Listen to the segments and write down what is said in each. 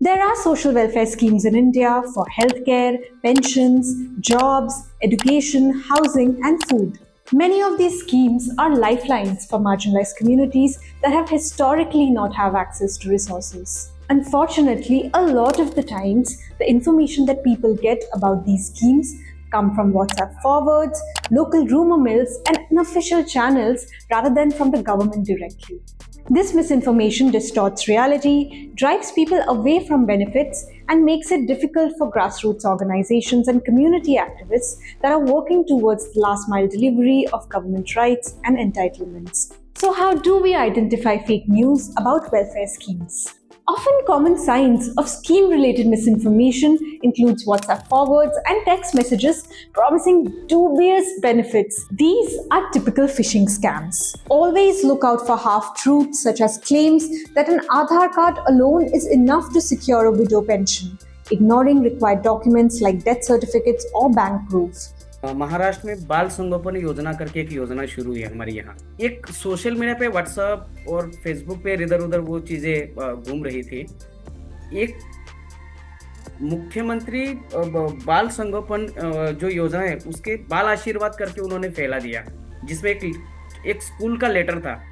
There are social welfare schemes in India for healthcare, pensions, jobs, education, housing, and food. Many of these schemes are lifelines for marginalized communities that have historically not have access to resources. Unfortunately, a lot of the times, the information that people get about these schemes come from WhatsApp forwards, local rumor mills, and unofficial channels rather than from the government directly. This misinformation distorts reality, drives people away from benefits, and makes it difficult for grassroots organizations and community activists that are working towards the last mile delivery of government rights and entitlements. So, how do we identify fake news about welfare schemes? Often common signs of scheme-related misinformation includes WhatsApp forwards and text messages promising dubious benefits. These are typical phishing scams. Always look out for half-truths such as claims that an Aadhaar card alone is enough to secure a widow pension, ignoring required documents like death certificates or bank proof. Maharashtra में बाल संगोपन योजना करके एक योजना शुरू हुई है हमारे यहाँ। एक सोशल मीडिया पे व्हाट्सएप और फेसबुक पे इधर उधर वो चीजें घूम रही थी। एक मुख्यमंत्री बाल संगोपन जो योजना है उसके बाल आशीर्वाद करके उन्होंने फैला दिया, जिसमें एक स्कूल का लेटर था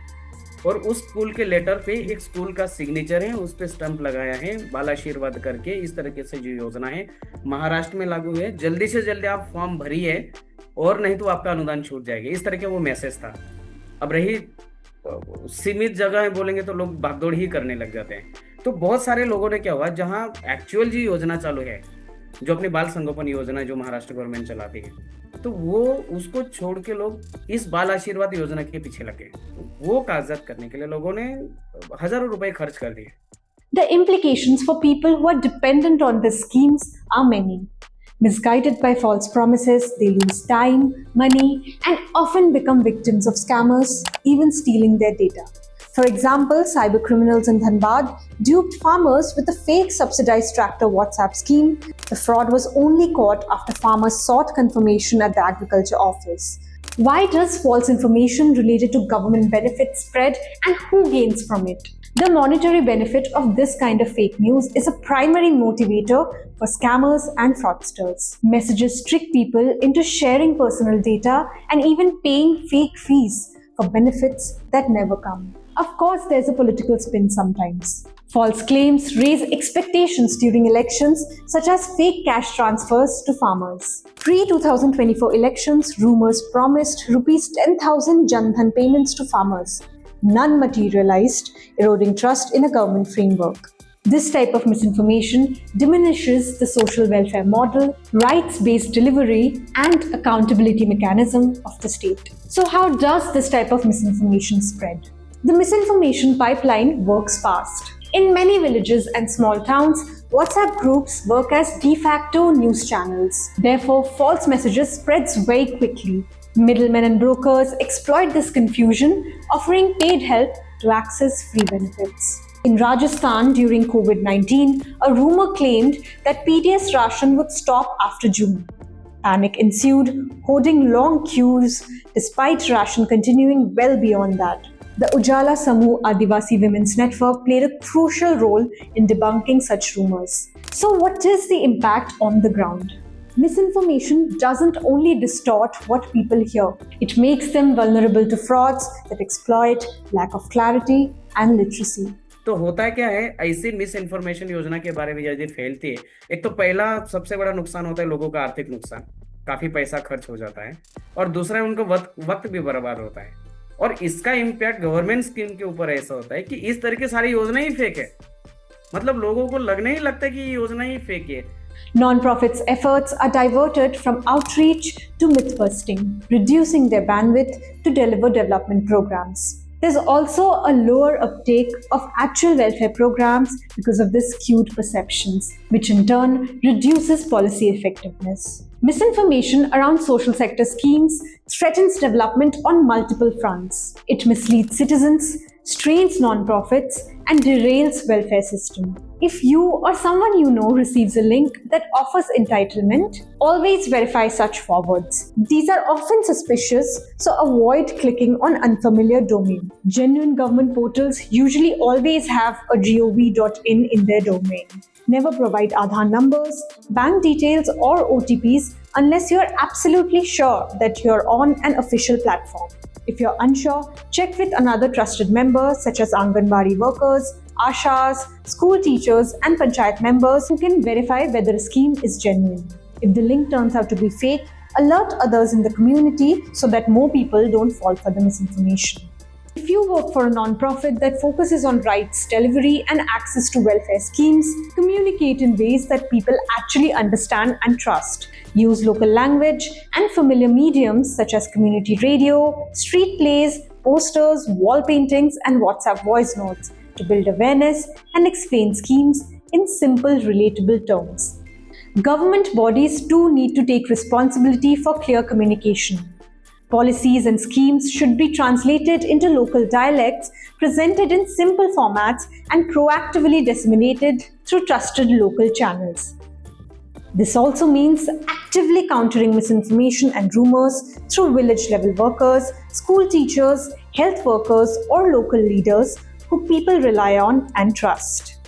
और उस स्कूल के लेटर पे एक स्कूल का सिग्नेचर है, उस पे स्टंप लगाया है बाल आशीर्वाद करके। इस तरीके से जो योजना है महाराष्ट्र में लागू है। जल्दी से जल्दी आप फॉर्म भरिए और नहीं तो आपका अनुदान छूट जाएगा, इस तरह के वो मैसेज था। अब रही सीमित जगह है बोलेंगे तो लोग भागदौड़ ही करने लग जाते हैं। तो बहुत सारे लोगों ने क्या हुआ, जहां एक्चुअल जी योजना चालू है, जो अपनी बाल संगोपन योजना जो महाराष्ट्र गवर्नमेंट चलाती है, तो वो उसको छोड़ के लोग इस बाल आशीर्वाद योजना के पीछे लगे। वो कागजात करने के लिए लोगों ने हजारों रुपए खर्च कर दिए। The implications for people who are dependent on these schemes are many. Misguided by false promises, they lose time, money, and often become victims of scammers, even stealing their data. For example, cybercriminals in Dhanbad duped farmers with a fake subsidized tractor WhatsApp scheme. The fraud was only caught after farmers sought confirmation at the agriculture office. Why does false information related to government benefits spread and who gains from it? The monetary benefit of this kind of fake news is a primary motivator for scammers and fraudsters. Messages trick people into sharing personal data and even paying fake fees for benefits that never come. Of course, there's a political spin sometimes. False claims raise expectations during elections, such as fake cash transfers to farmers. Pre-2024 elections, rumors promised Rs 10,000 Jan Dhan payments to farmers. None materialized, eroding trust in a government framework. This type of misinformation diminishes the social welfare model, rights-based delivery, and accountability mechanism of the state. So how does this type of misinformation spread? The misinformation pipeline works fast. In many villages and small towns, WhatsApp groups work as de facto news channels. Therefore, false messages spreads very quickly. Middlemen and brokers exploit this confusion, offering paid help to access free benefits. In Rajasthan during COVID-19, a rumor claimed that PDS ration would stop after June. Panic ensued, holding long queues despite ration continuing well beyond that. The Ujala Samuh Adivasi Women's Network played a crucial role in debunking such rumors. So what is the impact on the ground? Misinformation doesn't only distort what people hear, it makes them vulnerable to frauds that exploit lack of clarity and literacy. तो होता क्या है, ऐसी miss information योजना के बारे में यदि फैलती है, एक तो पहला सबसे बड़ा नुकसान होता है लोगों का आर्थिक नुकसान, काफी पैसा खर्च हो जाता है, और दूसरा उनका वक्त भी बर्बाद होता है। और इसका इम्पैक्ट गवर्नमेंट स्कीम के ऊपर ऐसा होता है कि इस तरह की सारी योजना ही फेक है, मतलब लोगों को लगने ही लगता है कि ये योजना ही फेक है। Non-profits' efforts are diverted from outreach to myth-busting, reducing their bandwidth to deliver development programs. There's also a lower uptake of actual welfare programs because of this skewed perceptions, which in turn reduces policy effectiveness. Misinformation around social sector schemes threatens development on multiple fronts. It misleads citizens, strains non-profits, and derails welfare system. If you or someone you know receives a link that offers entitlement, always verify such forwards. These are often suspicious, so avoid clicking on unfamiliar domain. Genuine government portals usually always have a gov.in in their domain. Never provide Aadhaar numbers, bank details, or OTPs unless you're absolutely sure that you're on an official platform. If you're unsure, check with another trusted member such as Anganwadi workers, Ashas, school teachers, and Panchayat members who can verify whether a scheme is genuine. If the link turns out to be fake, alert others in the community so that more people don't fall for the misinformation. If you work for a non-profit that focuses on rights delivery and access to welfare schemes, communicate in ways that people actually understand and trust. Use local language and familiar mediums such as community radio, street plays, posters, wall paintings, and WhatsApp voice notes to build awareness and explain schemes in simple, relatable terms. Government bodies too need to take responsibility for clear communication. Policies and schemes should be translated into local dialects, presented in simple formats, and proactively disseminated through trusted local channels. This also means actively countering misinformation and rumors through village-level workers, school teachers, health workers, or local leaders who people rely on and trust.